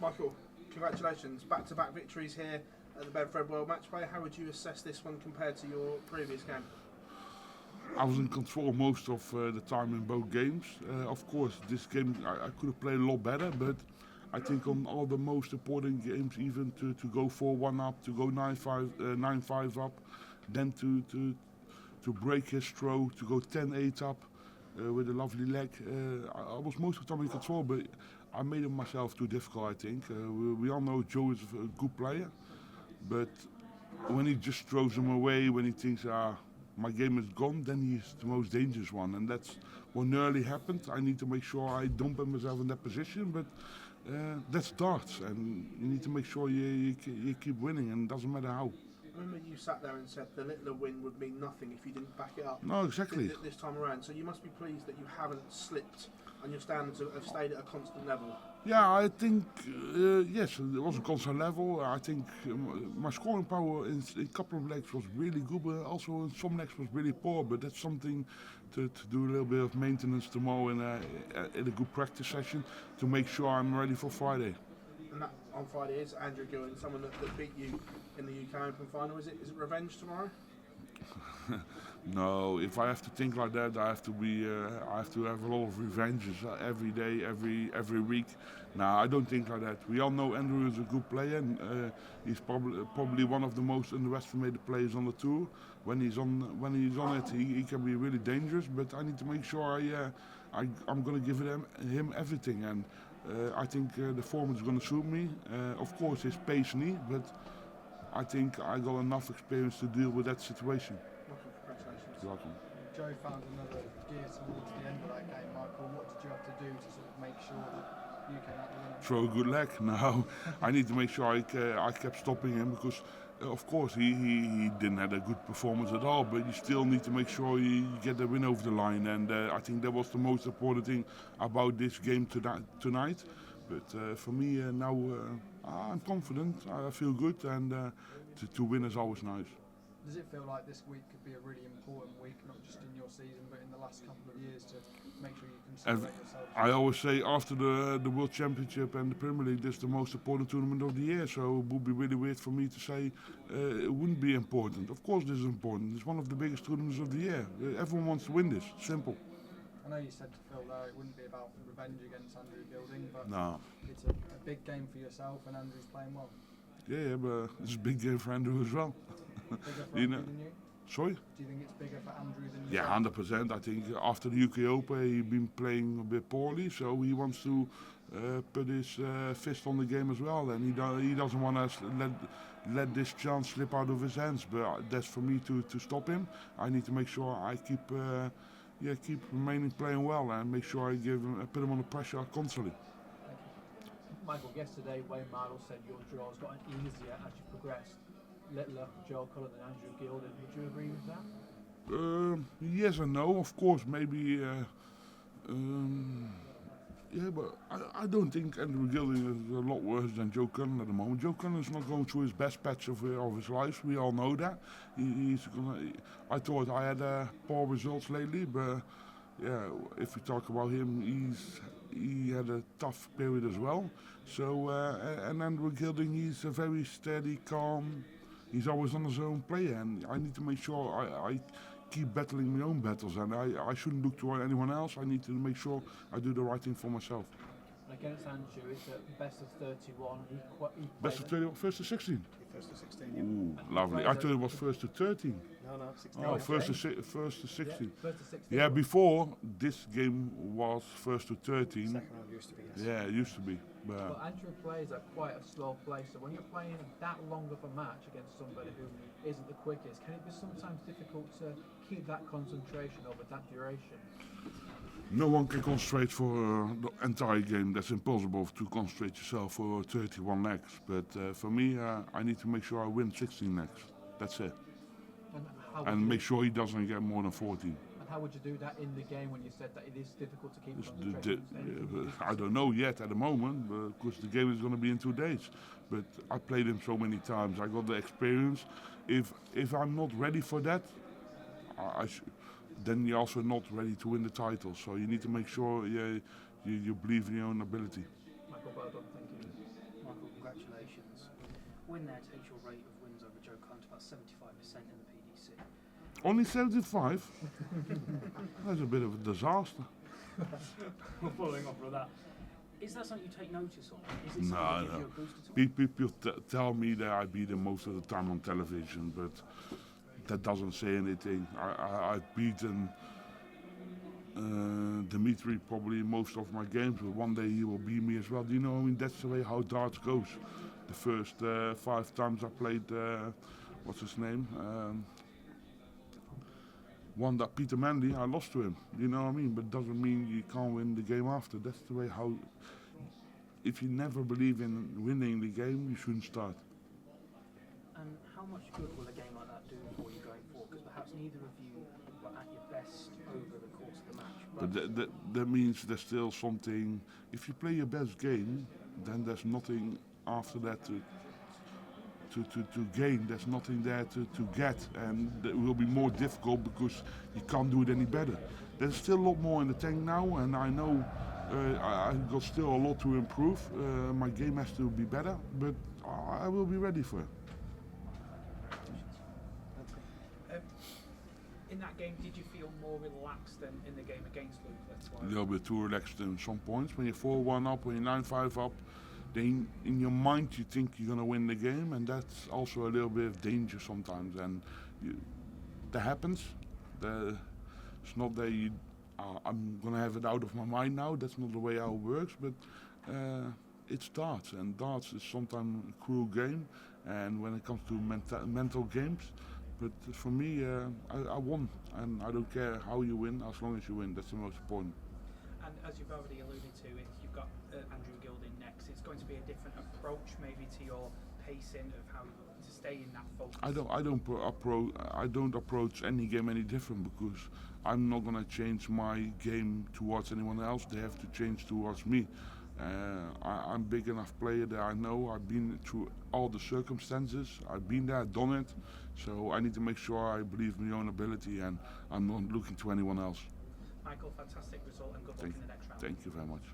Michael, congratulations. Back-to-back victories here at the Bedford World Matchplay. How would you assess this one compared to your previous game? I was in control most of the time in both games. Of course, this game I could have played a lot better, but I think on all the most important games, even to go 4-1 up, to go 9-5 up, then to break his throw, to go 10-8 up with a lovely leg. I was most of the time in control, but I made it myself too difficult, I think. We all know Joe is a good player, but when he just throws them away, when he thinks, my game is gone, then he's the most dangerous one. And that's what nearly happened. I need to make sure I don't put myself in that position, but that's darts, and you need to make sure you keep winning, and it doesn't matter how. I remember you sat there and said the littler win would mean nothing if you didn't back it up. No, exactly. This time around, so you must be pleased that you haven't slipped and your standards have stayed at a constant level. Yeah, I think, yes, it was a constant level. I think my scoring power in a couple of legs was really good, but also in some legs was really poor. But that's something to do a little bit of maintenance tomorrow in a good practice session to make sure I'm ready for Friday. And that on Friday is Andrew Gilding, someone that beat you in the UK Open final. Is it revenge tomorrow? No, if I have to think like that, I have to have a lot of revenges every day, every week. No, I don't think like that. We all know Andrew is a good player, and he's probably one of the most underestimated players on the tour. When he's on it, he can be really dangerous. But I need to make sure I'm going to give him everything, and I think the form is going to suit me. Of course, his pace knee, but I think I got enough experience to deal with that situation. Congratulations. You're welcome. Joe found another gear towards the end of that game, Michael. What did you have to do to sort of make sure that you came out the winner? Throw a good leg. No, I need to make sure I kept stopping him because, of course, he didn't have a good performance at all. But you still need to make sure you get the win over the line, and I think that was the most important thing about this game tonight. But for me now, I'm confident. I feel good, and to win is always nice. Does it feel like this week could be a really important week, not just in your season, but in the last couple of years, to make sure you can celebrate yourself? I always say after the World Championship and the Premier League, this is the most important tournament of the year. So it would be really weird for me to say it wouldn't be important. Of course, this is important. It's one of the biggest tournaments of the year. Everyone wants to win this. Simple. I know you said to Phil there it wouldn't be about revenge against Andrew Gilding, but no. It's a big game for yourself, and Andrew's playing well. Yeah, but it's a big game for Andrew as well. Bigger for Andrew than you? Sorry? Do you think it's bigger for Andrew than you? Yeah, 100%. I think after the UK Open he's been playing a bit poorly, so he wants to put his fist on the game as well, and he doesn't want to let this chance slip out of his hands. But that's for me to stop him. I need to make sure I keep remaining playing well and make sure I put him under pressure constantly. Michael, yesterday Wayne Mardle said your draw's gotten easier as you progressed. Littler, Joe Cullen and Andrew Gilding. Would you agree with that? Yes and no. Of course, maybe. Yeah, but I don't think Andrew Gilding is a lot worse than Joe Cullen at the moment. Joe Cullen is not going through his best patch of his life. We all know that. I thought I had poor results lately, but yeah, if we talk about him, he had a tough period as well. So and Andrew Gilding, he's a very steady, calm. He's always on his own player, and I need to make sure I keep battling my own battles, and I shouldn't look to anyone else. I need to make sure I do the right thing for myself. Against Andrew, it's a best of 31. Best of 31, first to 16. First to 16. Yeah. Ooh, lovely. I thought it was first to 13. No, 16. Oh, first to 16. First to 16. Yeah, before this game was first to 13. Second round used to be. Yes. Yeah, it used to be. But Andrew plays at quite a slow pace, so when you're playing that long of a match against somebody who isn't the quickest, can it be sometimes difficult to keep that concentration over that duration? No one can concentrate for the entire game. That's impossible to concentrate yourself for 31 legs. But for me, I need to make sure I win 16 legs. That's it. And make sure he doesn't get more than 14. How would you do that in the game when you said that it is difficult to keep concentration? I don't know yet at the moment, because the game is going to be in 2 days. But I played him so many times. I got the experience. If I'm not ready for that, then you're also not ready to win the title. So you need to make sure you believe in your own ability. Michael, well done. Thank you. Michael, congratulations. Win there takes your rate of wins over Joe Cullen to about 75% in the PDC. Only 75? That's a bit of a disaster. Well, following up with that, is that something you take notice of? Is it something No, that gives no. you a boost at all? People tell me that I beat him most of the time on television, but that doesn't say anything. I've beaten Dimitri probably most of my games, but one day he will beat me as well. Do you know? I mean, that's the way how darts goes. The first 5 times I played, what's his name? One that Peter Manley, I lost to him. You know what I mean? But it doesn't mean you can't win the game after. That's the way how. If you never believe in winning the game, you shouldn't start. And how much good will a game like that do for you going forward? Because perhaps neither of you were at your best over the course of the match. But that means there's still something. If you play your best game, then there's nothing after that to gain. There's nothing there to get, and it will be more difficult because you can't do it any better. There's still a lot more in the tank now, and I know I've got still a lot to improve. My game has to be better, but I will be ready for it. In that game, did you feel more relaxed than in the game against Luke? A little bit too relaxed in some points. When you're 4-1 up, when you're 9-5 up, then in your mind you think you're going to win the game, and that's also a little bit of danger sometimes. And that happens. It's not that I'm going to have it out of my mind now. That's not the way how it works. But it's darts, and darts is sometimes a cruel game. And when it comes to mental games, but for me, I won, and I don't care how you win, as long as you win. That's the most important. And as you've already alluded to, you've got Andrew Gilding next. It's going to be a different approach, maybe, to your pacing of how to stay in that focus. I don't approach any game any different, because I'm not gonna change my game towards anyone else. They have to change towards me. I'm big enough player that I know I've been through all the circumstances. I've been there, done it. So I need to make sure I believe in my own ability, and I'm not looking to anyone else. Michael, fantastic result, and good luck in the next round. Thank you very much.